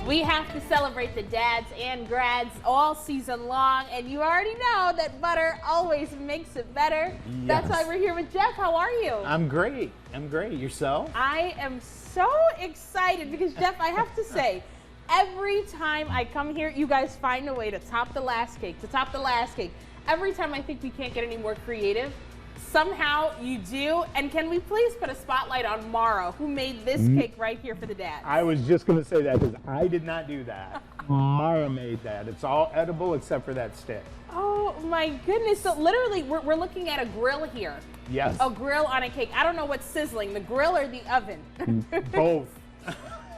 We have to celebrate the dads and grads all season long, and you already know that butter always makes it better. Yes. That's why we're here with Jeff. How are you? I'm great. I'm great. Yourself? I am so excited because, Jeff, I have to say, every time I come here, you guys find a way to top the last cake, Every time I think we can't get any more creative, somehow you do. And can we please put a spotlight on Mara, who made this cake right here for the dads? I was just going to say that because I did not do that. Mara made that. It's all edible except for that stick. Oh my goodness. So literally we're looking at a grill here. Yes. A grill on a cake. I don't know what's sizzling, the grill or the oven? Both.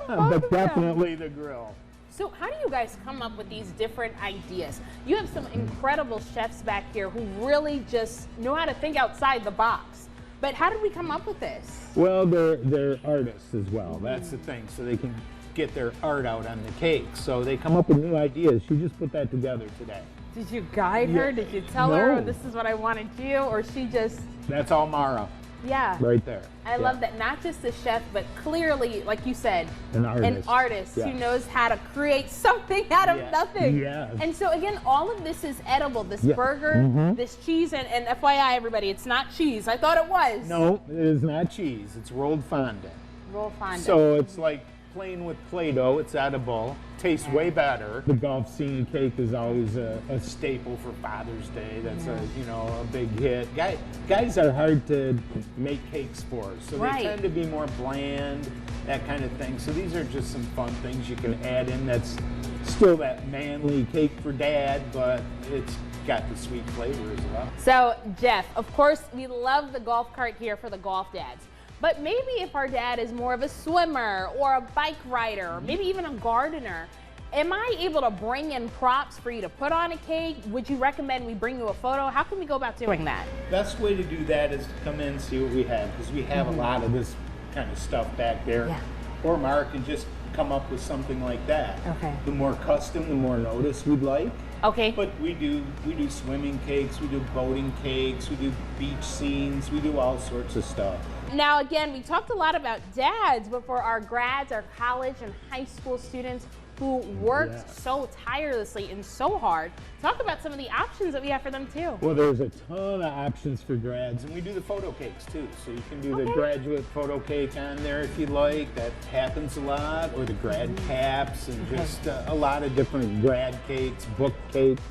But definitely the grill. So how do you guys come up with these different ideas? You have some incredible chefs back here who really just know how to think outside the box. But how did we come up with this? Well, they're artists as well. That's the thing. So they can get their art out on the cake. So they come up with new ideas. She just put that together today. Did you guide her? Did you tell her this is what I want to do? Or she just... That's all Mara. Yeah. Right there. I love that. Not just a chef, but clearly, like you said, an artist who knows how to create something out of nothing. Yes. And so again, all of this is edible. This burger, this cheese, and FYI, everybody, it's not cheese. I thought it was. No, it is not cheese. It's rolled fondant. Rolled fondant. So it's like playing with Play-Doh. It's edible. Tastes way better. The golf scene cake is always a staple for Father's Day. That's a big hit. Guys are hard to make cakes for, so they tend to be more bland, that kind of thing. So these are just some fun things you can add in. That's still that manly cake for dad, but it's got the sweet flavor as well. So Jeff, of course, we love the golf cart here for the golf dads. But maybe if our dad is more of a swimmer or a bike rider, or maybe even a gardener, am I able to bring in props for you to put on a cake? Would you recommend we bring you a photo? How can we go about doing that? Best way to do that is to come in and see what we have, because we have a lot of this kind of stuff back there. Yeah. Or Mark can just come up with something like that. Okay. The more custom, the more notice we'd like. Okay. But we do swimming cakes, we do boating cakes, we do beach scenes, we do all sorts of stuff. Now again, we talked a lot about dads, but for our grads, our college and high school students who worked so tirelessly and so hard, talk about some of the options that we have for them too. Well, there's a ton of options for grads, and we do the photo cakes too. So you can do the graduate photo cake on there if you like. That happens a lot. Or the grad caps, and just a lot of different grad cakes, book cakes,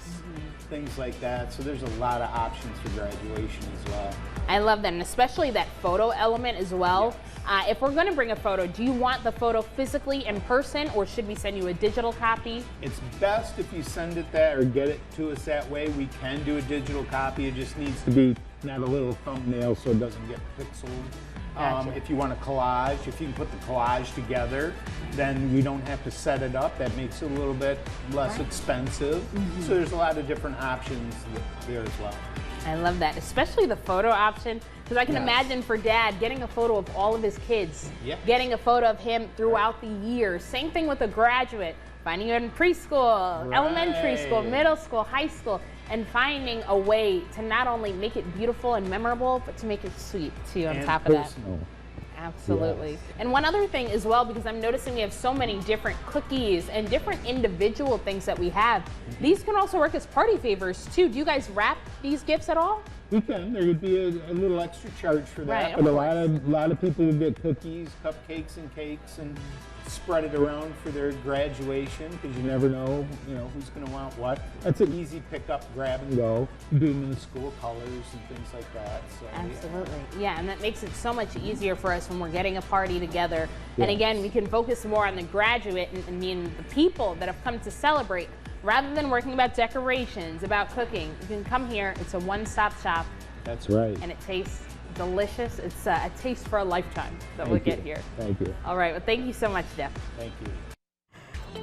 things like that. So there's a lot of options for graduation as well. I love that, and especially that photo element as well. If we're going to bring a photo, do you want the photo physically in person, or should we send you a digital copy? It's best if you send it that or get it to us that way. We can do a digital copy. It just needs to be not a little thumbnail so it doesn't get pixeled. Gotcha. If you want a collage, if you can put the collage together, then you don't have to set it up. That makes it a little bit less expensive. So there's a lot of different options there as well. I love that, especially the photo option, because I can imagine for dad getting a photo of all of his kids, getting a photo of him throughout the years. Same thing with a graduate, finding you in preschool, elementary school, middle school, high school, and finding a way to not only make it beautiful and memorable, but to make it sweet too on top of that. Absolutely. Yes. And one other thing as well, because I'm noticing we have so many different cookies and different individual things that we have. These can also work as party favors too. Do you guys wrap these gifts at all? We can. There would be a little extra charge for that. But a lot of people would get cookies, cupcakes, and cakes, and spread it around for their graduation, because you never know, who's going to want what. That's an easy pick up, grab and go. You do them in the school colors and things like that. So, absolutely. Yeah, and that makes it so much easier for us when we're getting a party together. And again, we can focus more on the graduate and the people that have come to celebrate, rather than working about decorations, about cooking. You can come here. It's a one-stop shop. That's right. And it tastes delicious. It's a taste for a lifetime that we'll get here. Thank you. All right. Well, thank you so much, Jeff. Thank you.